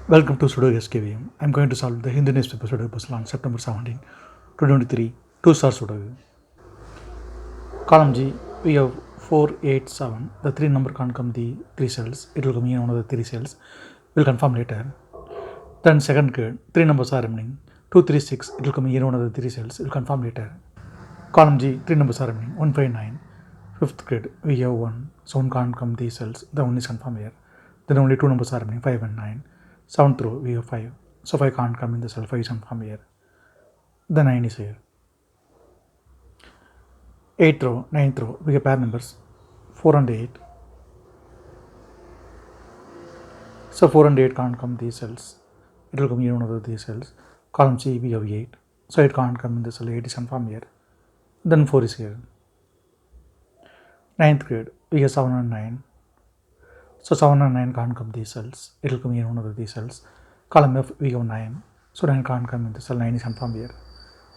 Welcome to Sudoku SkVm. I'm going to solve the Hindu newspaper Sudoku puzzle on September 17, 2023. 2-star Sudoku. Column G, we have 4, 8, 7. The 3 number can't come the 3 cells. It will come in one of the 3 cells. We'll confirm later. Then second grid, 3 numbers are remaining. 2, 3, 6. It will come in one of the 3 cells. We'll confirm later. Column G, 3 numbers are remaining. 1, 5, 9. Fifth grid, we have 1. So 1 can't come these cells. The 1 is confirmed here. Then only 2 numbers are remaining. 5 and 9. 7th row, we have 5. So 5 can't come in the cell. 5 is confirmed here. The 9 is here. 8th row, 9th row, we have pair numbers 4 and 8. So 4 and 8 can't come these cells. It will come in one of these cells. Column C, we have 8. So it can't come in the cell. 8 is confirmed here. Then 4 is here. 9th grade, we have 7 and 9. So 7 and 9 can't come these cells. It will come in one of these cells. Column F, we have 9. So 9 can't come in the cell. 9 is confirmed here.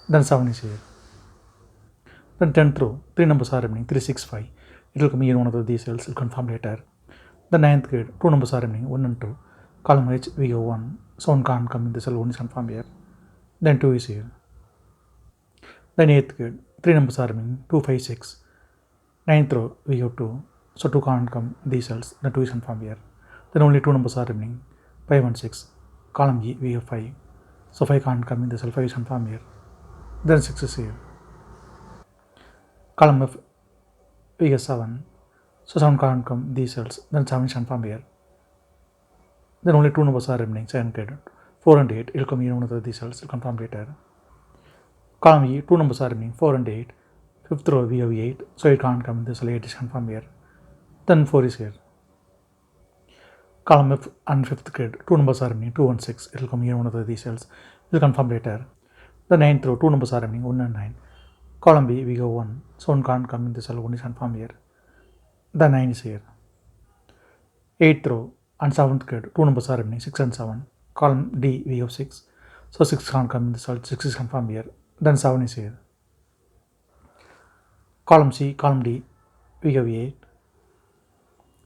Then 7 is here. Then 10th row, 3 numbers are remaining. 3, 6, 5. It will come in one of these cells. It will confirm later. The 9th grade, 2 numbers are remaining. 1 and 2. Column H, we have 1. So 1 can't come in the cell. 1 is confirmed here. Then 2 is here. Then 8th grade, 3 numbers are remaining. 2, 5, 6. 9th row, we have 2. So 2 can't come these cells. The 2 is confirmed here. Then only 2 numbers are remaining. 5 and 6. Column E, we have 5. So 5 can't come in the cell. 5 is confirmed here. Then 6 is here. Column F, we have 7. So 7 can't come these cells. Then 7 is confirmed here. Then only 2 numbers are remaining. 7 grade, 4 and 8. It will come in one of these cells. It will confirm later. Column E, 2 numbers are remaining. 4 and 8. 5th row, we have 8. So it can't come in this cell. 8 is confirmed here. Then 4 is here. Column F and 5th grade, 2 numbers are remaining. 2 and 6. It will come in one of these cells. It will confirm later. The 9th row, 2 numbers are remaining. 1 and 9. Column B, we go 1. So 1 can't come in the cell. 1 is confirmed here. The 9 is here. 8th row and 7th grade, 2 numbers are remaining. 6 and 7. Column D, we have 6. So 6 can't come in the cell. 6 is confirmed here. Then 7 is here. Column C, column D, we have 8.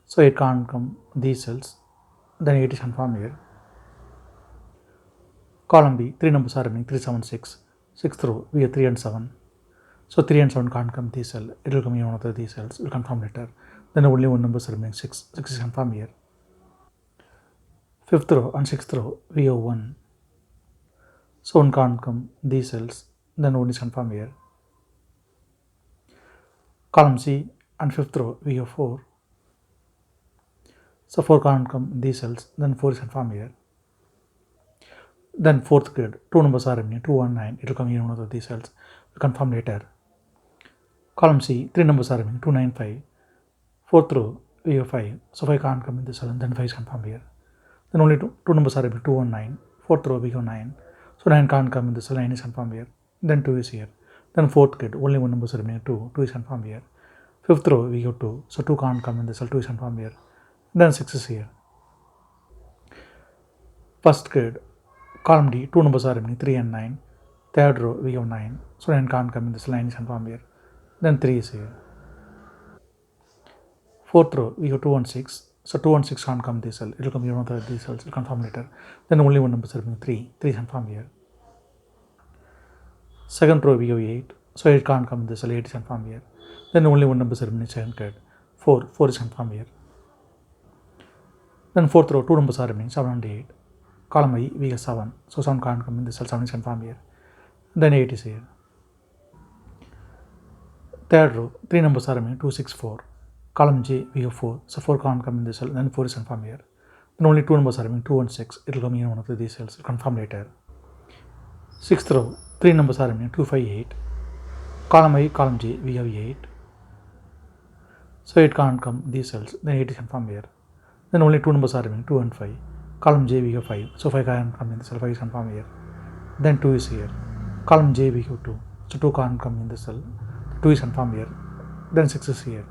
So 8 can't come these cells. Then 8 is confirmed here. Column B, 3 numbers are remaining. 3, 7, 6. 6th row, we have 3 and 7. So 3 and 7 can't come this cell. It will come in one of these cells. It will confirm later. Then only one number is remaining. 6. 6 is confirmed here. 5th row and 6th row, we have 1. So 1 can't come these cells. Then 1 is confirmed here. Column C and 5th row, we have 4. So 4 can't come these cells. Then 4 is confirmed here. Then 4th grade, 2 numbers are remaining. 2 and 9. It will come in one of these cells. It will confirm later. Column C, 3 numbers are remaining. 2, 9, 5. 4th row, we have 5. So 5 can't come in this cell. And then 5 is confirmed here. Then only 2 numbers are remaining. 2 and 9. 4th row, we have 9. So 9 can't come in this cell. 9 is confirmed here. Then 2 is here. Then 4th grade, only one number is remaining. 2. 2 is confirmed here. 5th row, we have 2. So 2 can't come in this cell. 2 is confirmed here. Then 6 is here. First grade, column D, 2 numbers are remaining. 3 and 9. 3rd row, we have 9. So 9 can't come in this cell. 9 is confirmed here. Then 3 is here. 4th row, we have 2 and 6. So 2 and 6 can't come this cell. It will come in one of these cells. It will confirm later. Then only one number is remaining. 3. 3 is confirmed here. 2nd row, we have 8. So 8 can't come in this cell. 8 is confirmed here. Then only one number is remaining. 2nd grade. 4. 4 is confirmed here. Then 4th row, 2 numbers are remaining. 7 and 8. Column I, we have 7. So 7 can't come in this cell. 7 is confirmed here. Then 8 is here. 3rd row, 3 numbers are remaining. 2, 6, 4. Column J, we have 4. So 4 can't come in this cell. Then 4 is confirmed here. Then only 2 numbers are remaining. 2 and 6. It will come in one of these cells. It will confirm later. 6th row, 3 numbers are remaining. 2, 5, 8. Column I, column J, we have 8. So 8 can't come these cells. Then 8 is confirmed here. Then only 2 numbers are remaining. 2 and 5. Column J, we have 5. So 5 can't come in the cell. 5 is confirmed here. Then 2 is here. Column J, we have 2. So 2 can't come in the cell. 2 is confirmed here. Then 6 is here.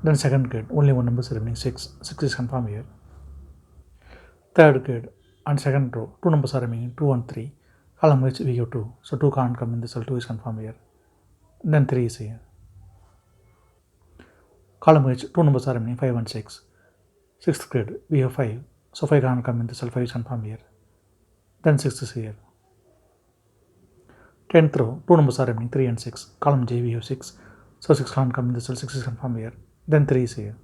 Then 2nd grade, only one number is remaining. 6. 6 is confirmed here. 3rd grade and 2nd row, 2 numbers are remaining. 2 and 3. Column H, we have 2. So 2 can't come in the cell. 2 is confirmed here. Then 3 is here. Column H, 2 numbers are remaining. 5 and 6. 6th grade, we have 5. So 5 can't come in the cell, 5 is confirmed here. Then 6 is here. 10th row, 2 numbers are remaining, 3 and 6. Column J, we have 6. So 6 can't come in the cell, 6 is confirmed here. Then 3 is here.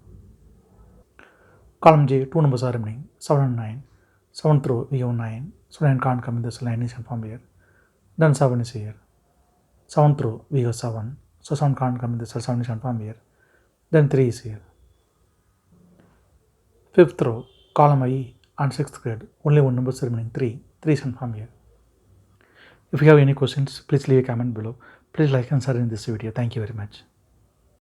Column J, 2 numbers are remaining, 7 and 9. 7th row, we have 9. So 9 can't come in the cell, 9 is confirmed here. Then 7 is here. 7th row, we have 7. So 7 can't come in the cell, 7 is confirmed here. Then 3 is here. 5th row, column I and 6th grade, only one number is remaining, 3. 3 is confirmed here. If you have any questions, please leave a comment below. Please like and share in this video. Thank you very much.